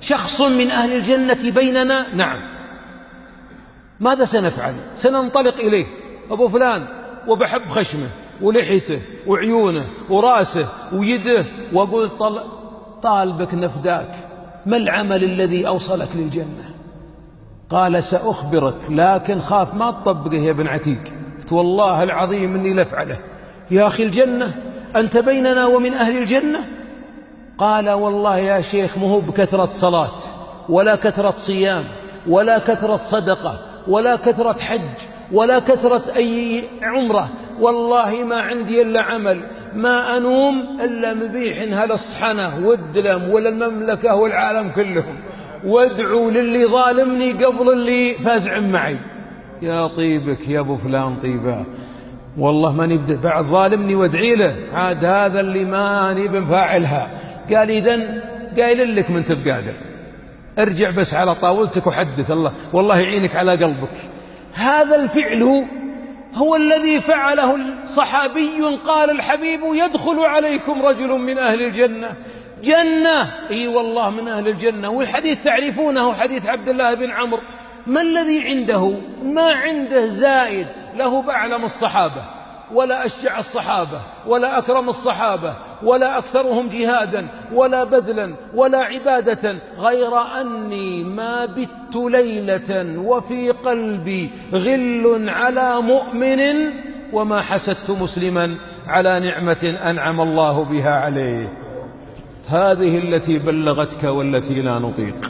شخص من أهل الجنة بيننا؟ نعم. ماذا سنفعل؟ سننطلق إليه: أبو فلان، وبحب خشمه ولحيته وعيونه ورأسه ويده، وأقول: طالبك نفداك، ما العمل الذي أوصلك للجنة؟ قال: سأخبرك، لكن خاف ما تطبقه يا ابن عتيق. قلت: والله العظيم إني لأفعله. يا أخي الجنة، أنت بيننا ومن أهل الجنة؟ قال: والله يا شيخ، مو بكثرة صلاة ولا كثرة صيام ولا كثرة صدقة ولا كثرة حج ولا كثرة أي عمرة، والله ما عندي إلا عمل، ما أنوم إلا مبيح هالصحنة والدلم ولا المملكة والعالم كلهم، وادعوا للي ظالمني قبل اللي فازع معي. يا طيبك يا أبو فلان طيبة، والله ماني بعد ظالمني وادعي له، عاد هذا اللي ماني بنفاعلها. قال: إذن قايل لك من تبقادر، ارجع بس على طاولتك وحدث الله، والله يعينك على قلبك. هذا الفعل هو الذي فعله الصحابي. قال الحبيب: يدخل عليكم رجل من أهل الجنة. جنة، اي والله من أهل الجنة. والحديث تعرفونه، حديث عبد الله بن عمرو. ما الذي عنده؟ ما عنده زائد له بأعلم الصحابة ولا أشجع الصحابة ولا أكرم الصحابة ولا أكثرهم جهادا ولا بذلا ولا عبادة، غير أني ما بت ليلة وفي قلبي غل على مؤمن وما حسدت مسلما على نعمة أنعم الله بها عليه. هذه التي بلغتك والتي لا نطيق.